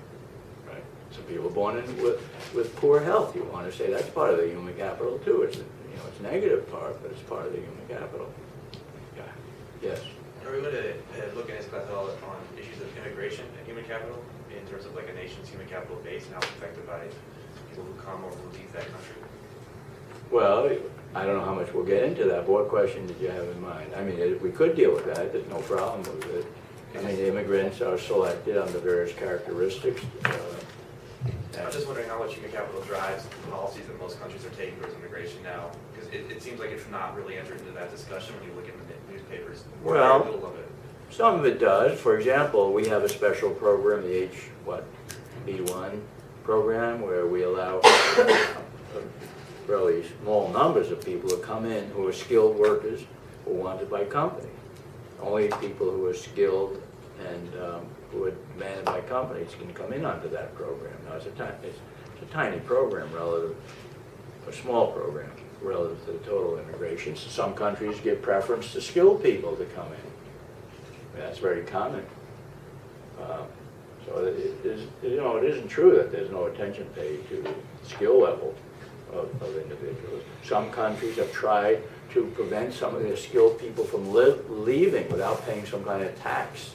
Right. Some people are born in with poor health. You want to say that's part of the human capital too. It's, you know, it's a negative part, but it's part of the human capital. Yeah. Yes. Are we going to look in this class at all on issues of immigration and human capital in terms of like a nation's human capital base and how it's affected by people who come or who leave that country? Well, I don't know how much we'll get into that, but what question did you have in mind? I mean, we could deal with that, there's no problem with it. I mean, the immigrants are selected under various characteristics. I'm just wondering how much human capital drives the policies that most countries are taking towards immigration now, because it seems like it's not really entered into that discussion when you look in the newspapers. Well, Very little of it. some of it does. For example, we have a special program, the B1 program, where we allow really small numbers of people to come in who are skilled workers who are wanted by company. Only people who are skilled and who are demanded by companies can come in under that program. Now, it's a tiny program relative, a small program relative to the total immigration. So some countries give preference to skilled people to come in. That's very common. So it is, you know, it isn't true that there's no attention paid to the skill level of individuals. Some countries have tried to prevent some of their skilled people from leaving without paying some kind of tax.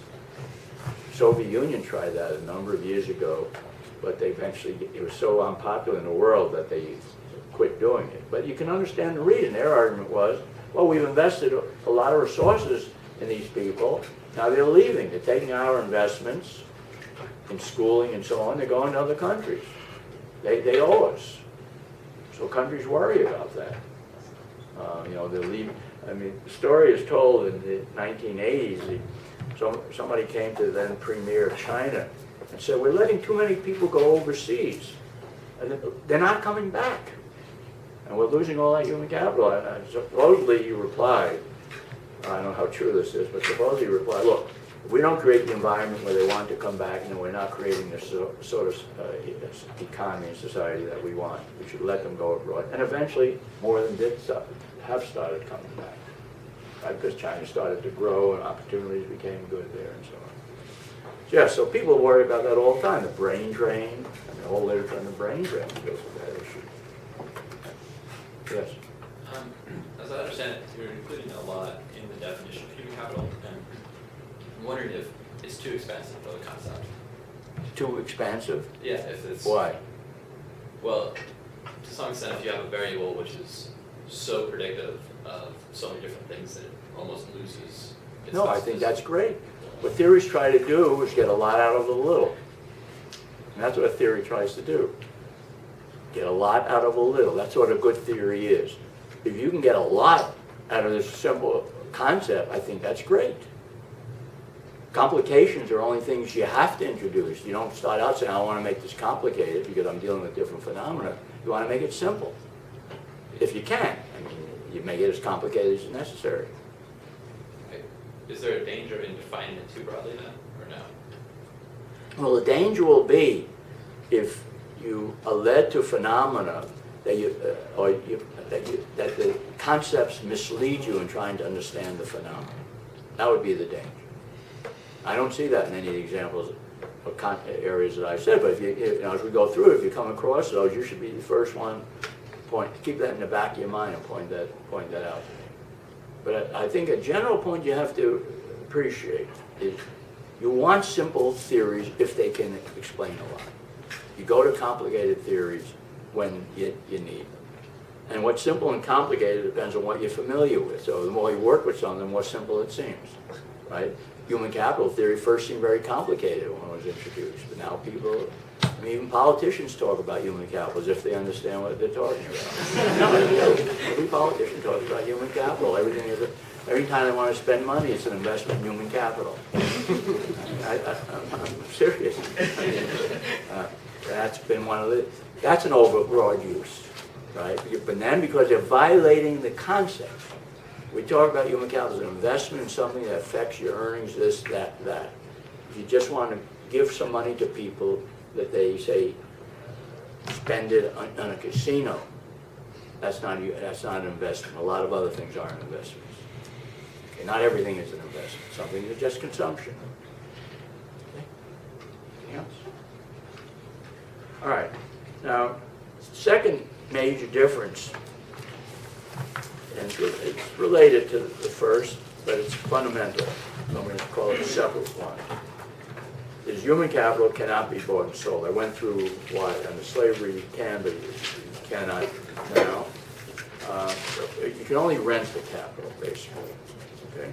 The Soviet Union tried that a number of years ago, but they eventually, it was so unpopular in the world that they quit doing it. But you can understand the reason. Their argument was, well, we've invested a lot of resources in these people. Now they're leaving. They're taking our investments in schooling and so on. They're going to other countries. They owe us. So countries worry about that. You know, they're leaving. I mean, the story is told in the 1980s. Somebody came to the then premier of China and said, we're letting too many people go overseas. And they're not coming back. And we're losing all that human capital. And supposedly he replied, I don't know how true this is, but supposedly he replied, look, if we don't create the environment where they want to come back, then we're not creating the sort of economy and society that we want. We should let them go abroad. And eventually, more than have started coming back. Right? Because China started to grow and opportunities became good there and so on. Yeah, so people worry about that all the time. The brain drain, and the whole literature on the brain drain deals with that issue. Yes? As I understand it, you're including a lot in the definition of human capital, and I'm wondering if it's too expansive of a concept. Too expansive? Yeah, if it's... Why? Well, to some extent, if you have a variable which is so predictive of so many different things that it almost loses its No, I think that's great. What theories try to do is get a lot out of a little. And that's what a theory tries to do. Get a lot out of a little. That's what a good theory is. If you can get a lot out of this simple concept, I think that's great. Complications are only things you have to introduce. You don't start out saying, I want to make this complicated because I'm dealing with different phenomena. You want to make it simple. If you can. I mean, you make it as complicated as necessary. Is there a danger in defining it too broadly then, or no? Well, the danger will be if you are led to phenomena that that the concepts mislead you in trying to understand the phenomena. That would be the danger. I don't see that in any of the examples of areas that I've said, but if you know, as we go through it, if you come across those, you should be the first one. Keep that in the back of your mind and point that out to me. But I think a general point you have to appreciate is you want simple theories if they can explain a lot. You go to complicated theories when you need them. And what's simple and complicated depends on what you're familiar with. So the more you work with something, the more simple it seems, right? Human capital theory first seemed very complicated when it was introduced, but now people, I mean, even politicians talk about human capital as if they understand what they're talking about. No, they do. Every politician talks about human capital. Every time they want to spend money, it's an investment in human capital. I'm serious. That's been one of that's an overbroad use, right? But then because they're violating the concept, we talk about human capital as an investment in something that affects your earnings, this, that, that. If you just want to give some money to people that they say spend it on a casino, that's not an investment. A lot of other things aren't investments. Okay, not everything is an investment. Some things are just consumption. Okay. Anything else? All right. Now, second major difference, and it's related to the first, but it's fundamental. So I'm going to call it a separate one. Is human capital cannot be bought and sold. I went through why under slavery you can, but you cannot now. You can only rent the capital, basically. Okay.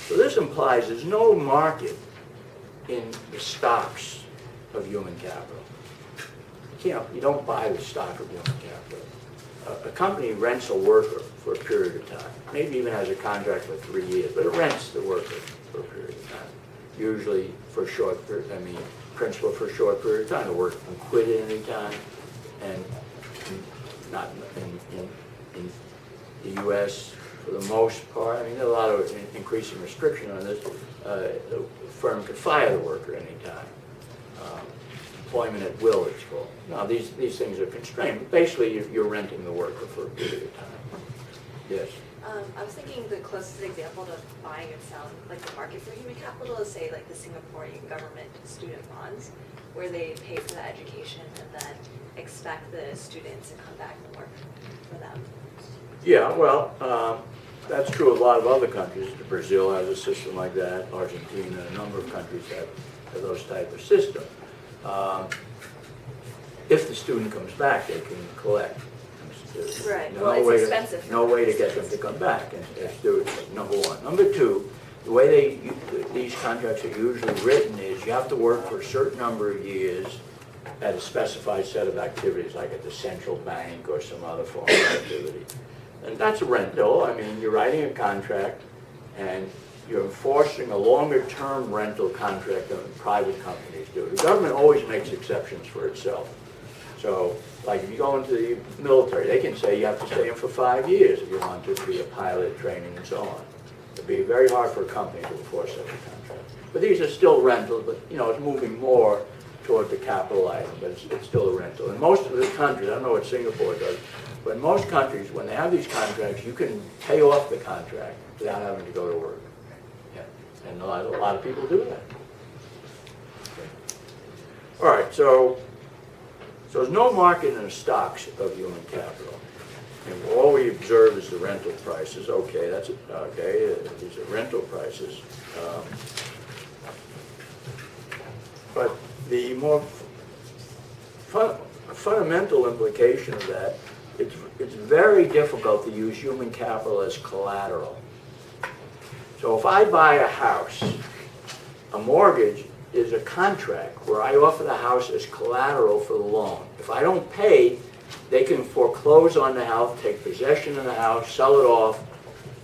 So this implies there's no market in the stocks of human capital. You don't buy the stock of human capital. A company rents a worker for a period of time. Maybe even has a contract for 3 years, but it rents the worker for a period of time. Usually for a short period, principal for a short period of time. The worker can quit at any time, and not in the U.S. for the most part. There are a lot of increasing restriction on this. The firm could fire the worker at any time. Employment at will, it's called. Now, these things are constrained. But basically, you're renting the worker for a period of time. Yes? I was thinking the closest example to buying and selling, like the market for human capital, is say like the Singaporean government student bonds, where they pay for the education and then expect the students to come back and work for them. Yeah, well, that's true of a lot of other countries. Brazil has a system like that. Argentina, a number of countries have those type of systems. If the student comes back, they can collect. Right. Well, it's expensive. No way to get them to come back as students, number one. Number two, the way these contracts are usually written is you have to work for a certain number of years at a specified set of activities, like at the central bank or some other form of activity. And that's a rental. You're writing a contract and you're enforcing a longer-term rental contract than private companies do. The government always makes exceptions for itself. So, like if you go into the military, they can say you have to stay in for 5 years if you want to be a pilot, training, and so on. It'd be very hard for a company to enforce such a contract. But these are still rentals, but it's moving more toward the capital item, but it's still a rental. In most of the countries, I don't know what Singapore does, but in most countries, when they have these contracts, you can pay off the contract without having to go to work. Yeah. And a lot of people do that. Okay. All right, so there's no market in the stocks of human capital. And all we observe is the rental prices. Okay, that's it. Okay, these are rental prices. But the more fundamental implication of that, it's very difficult to use human capital as collateral. So if I buy a house, a mortgage is a contract where I offer the house as collateral for the loan. If I don't pay, they can foreclose on the house, take possession of the house, sell it off,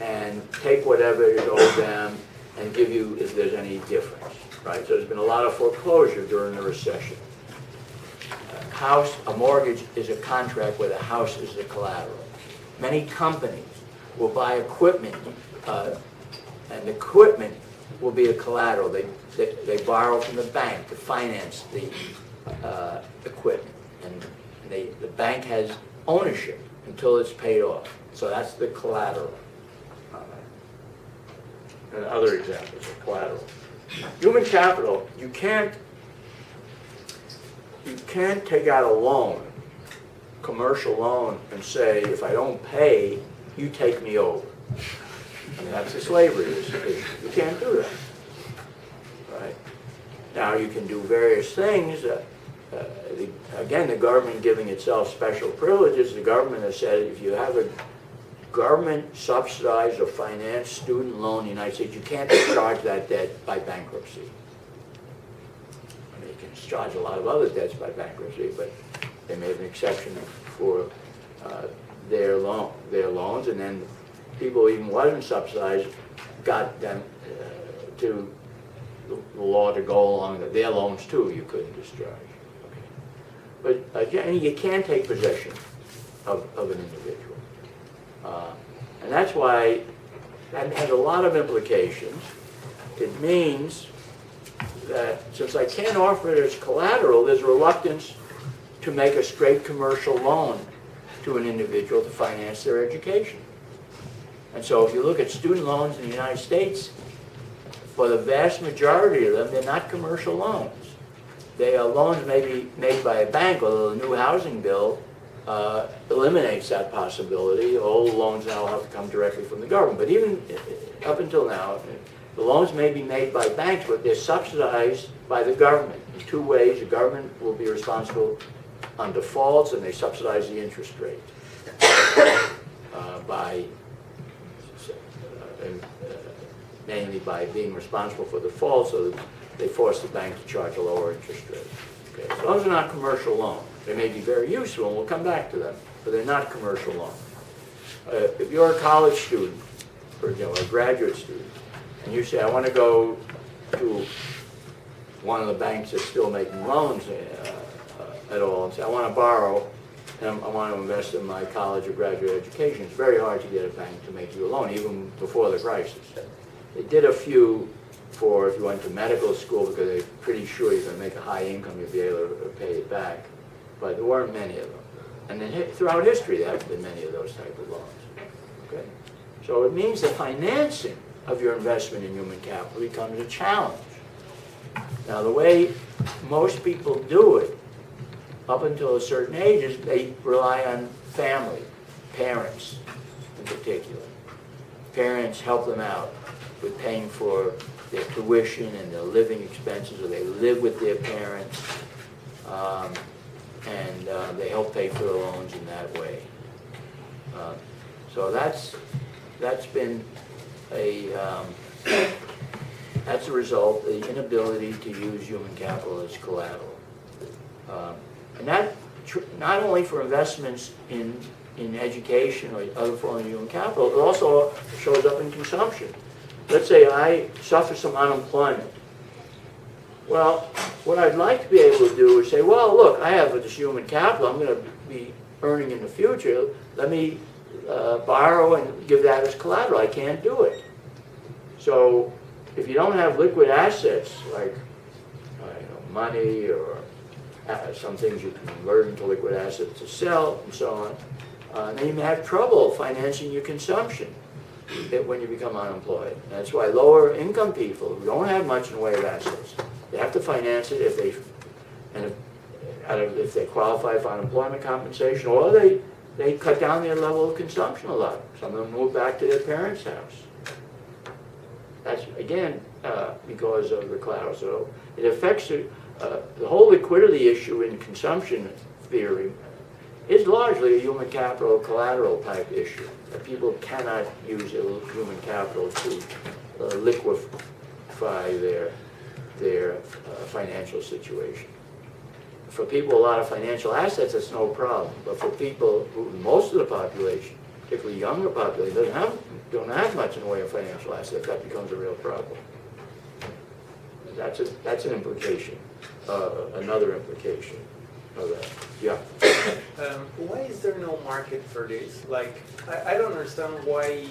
and take whatever is owed them and give you if there's any difference, right? So there's been a lot of foreclosure during the recession. A mortgage is a contract where the house is the collateral. Many companies will buy equipment, and equipment will be a collateral. They borrow from the bank to finance the equipment, and the bank has ownership until it's paid off. So that's the collateral. And other examples of collateral. Human capital, you can't take out a loan, commercial loan, and say, if I don't pay, you take me over. That's a slavery issue. You can't do that. Right? Now, you can do various things. Again, the government giving itself special privileges. The government has said if you have a government subsidized or financed student loan in the United States, you can't discharge that debt by bankruptcy. You can discharge a lot of other debts by bankruptcy, but they made an exception for their loans, and then people who even wasn't subsidized got them to the law to go along that their loans too you couldn't discharge. Okay. But again, you can take possession of an individual. And that's why that has a lot of implications. It means that since I can't offer it as collateral, there's reluctance to make a straight commercial loan to an individual to finance their education. And so if you look at student loans in the United States, for the vast majority of them, they're not commercial loans. They are loans maybe made by a bank, although the new housing bill eliminates that possibility. All loans now have to come directly from the government. But even up until now, the loans may be made by banks, but they're subsidized by the government. In two ways, the government will be responsible on defaults, and they subsidize the interest rate mainly by being responsible for defaults, so that they force the bank to charge a lower interest rate. Okay, so those are not commercial loans. They may be very useful, and we'll come back to them, but they're not commercial loans. If you're a college student, or a graduate student, and you say, I want to go to one of the banks that's still making loans at all, and say, I want to borrow, and I want to invest in my college or graduate education, it's very hard to get a bank to make you a loan, even before the crisis. They did a few for if you went to medical school, because they're pretty sure you're going to make a high income, you'll be able to pay it back. But there weren't many of them. And then throughout history, there haven't been many of those type of loans. Okay? So it means the financing of your investment in human capital becomes a challenge. Now, the way most people do it, up until a certain age, is they rely on family, parents in particular. Parents help them out with paying for their tuition and their living expenses, or they live with their parents, and they help pay for the loans in that way. So that's been that's a result, the inability to use human capital as collateral. And that, not only for investments in education or other forms of human capital, it also shows up in consumption. Let's say I suffer some unemployment. Well, what I'd like to be able to do is say, well, look, I have this human capital I'm going to be earning in the future. Let me borrow and give that as collateral. I can't do it. So if you don't have liquid assets like money or some things you can convert into liquid assets to sell and so on, then you may have trouble financing your consumption when you become unemployed. And that's why lower income people who don't have much in the way of assets, they have to finance it if they qualify for unemployment compensation, or they cut down their level of consumption a lot. Some of them move back to their parents' house. That's, again, because of the collateral. So it affects the whole liquidity issue in consumption theory is largely a human capital collateral type issue. That people cannot use human capital to liquefy their financial situation. For people, a lot of financial assets, it's no problem. But for people who, most of the population, particularly younger population, don't have much in the way of financial assets, that becomes a real problem. That's an implication, another implication of that. Yeah. Why is there no market for this? Like, I don't understand why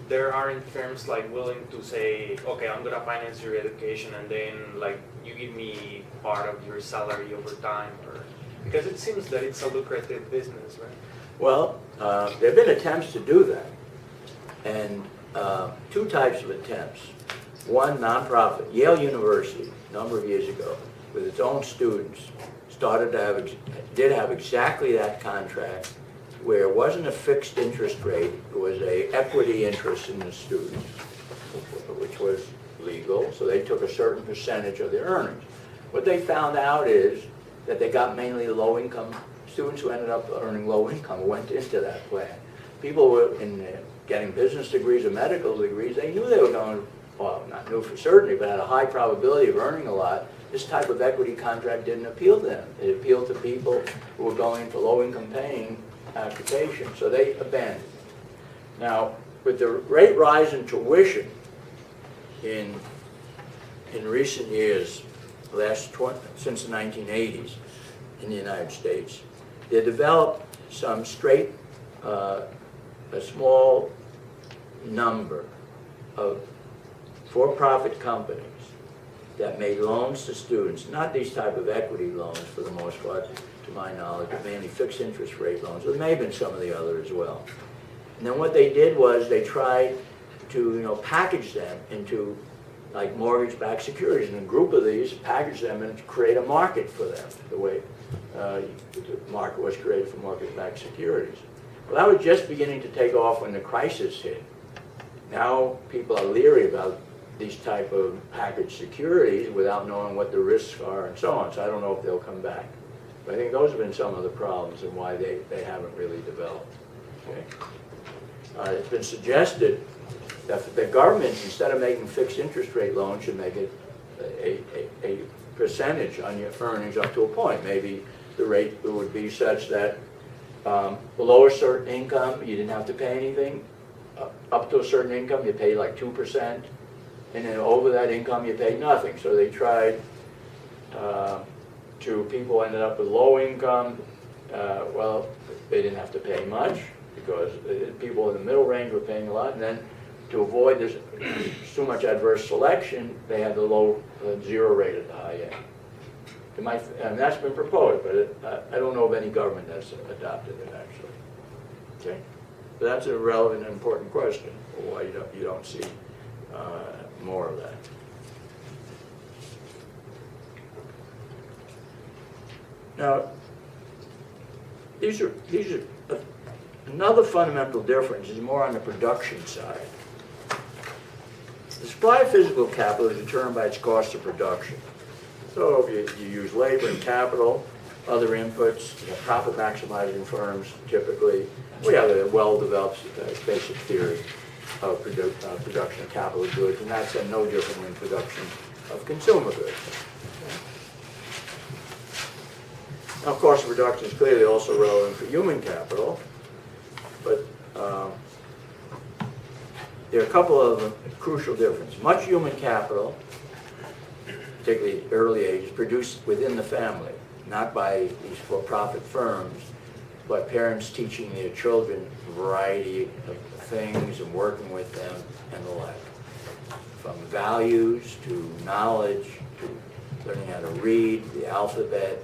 there aren't firms like willing to say, okay, I'm gonna finance your education, and then like you give me part of your salary over time, or because it seems that it's a lucrative business, right? Well, there have been attempts to do that, and two types of attempts. One, nonprofit, Yale University, a number of years ago, with its own students, did have exactly that contract, where it wasn't a fixed interest rate, it was a equity interest in the students, which was legal, so they took a certain percentage of their earnings. What they found out is that they got mainly low-income students who ended up earning low income went into that plan. People were getting business degrees or medical degrees, they knew they were going, well, not knew for certainty, but had a high probability of earning a lot. This type of equity contract didn't appeal to them. It appealed to people who were going into low-income paying occupation, so they abandoned it. Now, with the rate rise in tuition in recent years, since the 1980s in the United States, they developed some a small number of for-profit companies that made loans to students, not these type of equity loans for the most part, to my knowledge, but mainly fixed interest rate loans. There may have been some of the other as well. And then what they did was they tried to, package them into like mortgage-backed securities, and a group of these packaged them and create a market for them, the way the market was created for mortgage-backed securities. Well, that was just beginning to take off when the crisis hit. Now people are leery about these type of packaged securities without knowing what the risks are and so on, so I don't know if they'll come back. But I think those have been some of the problems and why they haven't really developed. Okay? It's been suggested that the government, instead of making fixed interest rate loans, should make it a percentage on your earnings up to a point. Maybe the rate would be such that below a certain income, you didn't have to pay anything. Up to a certain income, you pay like 2%. And then over that income, you pay nothing. So they tried people ended up with low income. Well, they didn't have to pay much because people in the middle range were paying a lot. And then to avoid this too much adverse selection, they had the low zero rate at the high end. And that's been proposed, but I don't know of any government that's adopted it actually. Okay, but that's a relevant and important question. Why you don't see more of that. Now, these are another fundamental difference is more on the production side. The supply of physical capital is determined by its cost of production. So if you use labor and capital, other inputs, you have profit maximizing firms typically. We have a well-developed basic theory of production of capital goods, and that's no different than production of consumer goods. Now, of course, production is clearly also relevant for human capital, but there are a couple of crucial differences. Much human capital, particularly early age, is produced within the family, not by these for-profit firms, but parents teaching their children a variety of things and working with them and the like. From values to knowledge to learning how to read, the alphabet,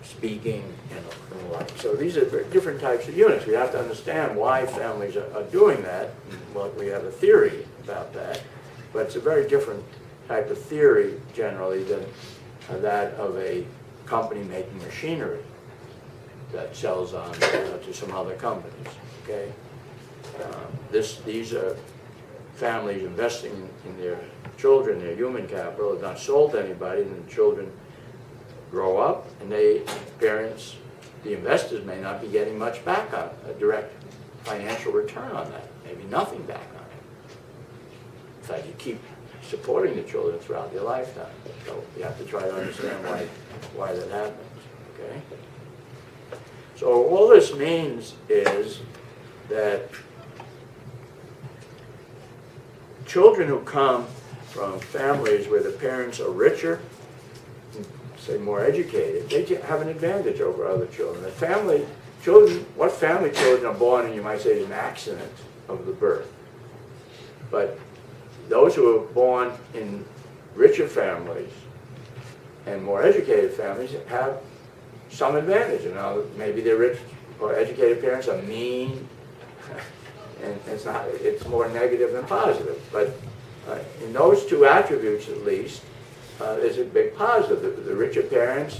speaking, and the like. So these are different types of units. We have to understand why families are doing that. Well, we have a theory about that, but it's a very different type of theory generally than that of a company making machinery that sells on to some other companies. Okay, these are families investing in their children, their human capital. It's not sold to anybody, and the children grow up, and parents, the investors may not be getting much back on a direct financial return on that, maybe nothing back on it. In fact, you keep supporting the children throughout their lifetime. So you have to try to understand why that happens, okay? So all this means is that children who come from families where the parents are richer, say more educated, they have an advantage over other children. What family children are born in, you might say, is an accident of the birth. But those who are born in richer families and more educated families have some advantage. Maybe their rich or educated parents are mean, and it's more negative than positive. But in those two attributes, at least, there's a big positive. The richer parents,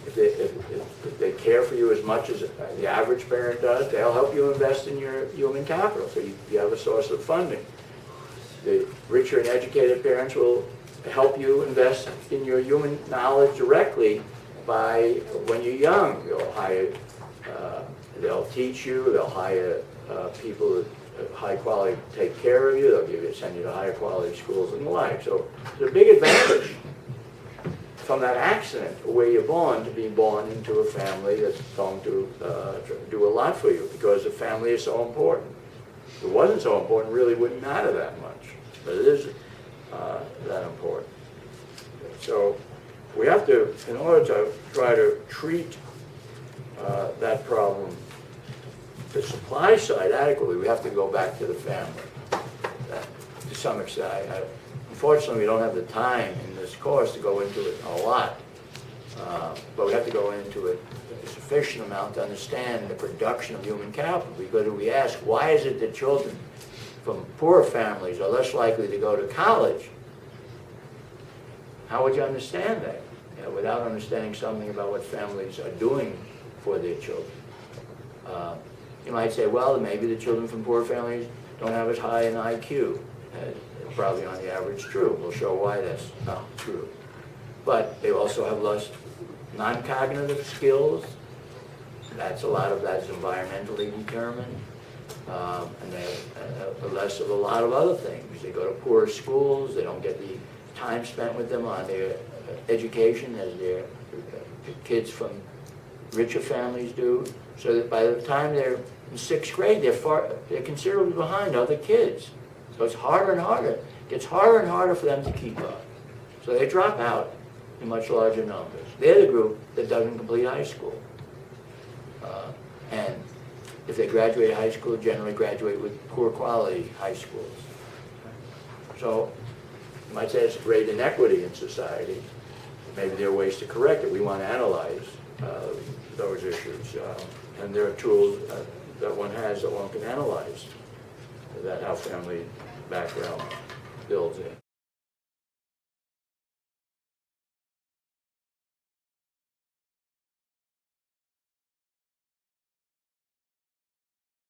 if they care for you as much as the average parent does, they'll help you invest in your human capital, so you have a source of funding. The richer and educated parents will help you invest in your human knowledge directly by when you're young. They'll teach you, they'll hire people of high quality to take care of you, they'll send you to higher quality schools and the like. So there's a big advantage from that accident where you're born to be born into a family that's going to do a lot for you, because the family is so important. If it wasn't so important, it really wouldn't matter that much, but it is that important. So we have to, in order to try to treat that problem, the supply side adequately, we have to go back to the family to some extent. Unfortunately, we don't have the time in us cost to go into it a lot. But we have to go into it a sufficient amount to understand the production of human capital. Because if we ask, why is it that children from poor families are less likely to go to college? How would you understand that? You know, without understanding something about what families are doing for their children. You might say, well, maybe the children from poor families don't have as high an IQ. Probably on the average true. We'll show why that's not true. But they also have less non-cognitive skills. A lot of that's environmentally determined. And they have less of a lot of other things. They go to poor schools. They don't get the time spent with them on their education as their kids from richer families do. So that by the time they're in 6th grade, they're considerably behind other kids. So it's harder and harder. It gets harder and harder for them to keep up. So they drop out in much larger numbers. They're the group that doesn't complete high school. And if they graduate high school, generally graduate with poor quality high schools. So you might say it's a great inequity in society. Maybe there are ways to correct it. We want to analyze those issues. And there are tools that one has that one can analyze that how family background builds in.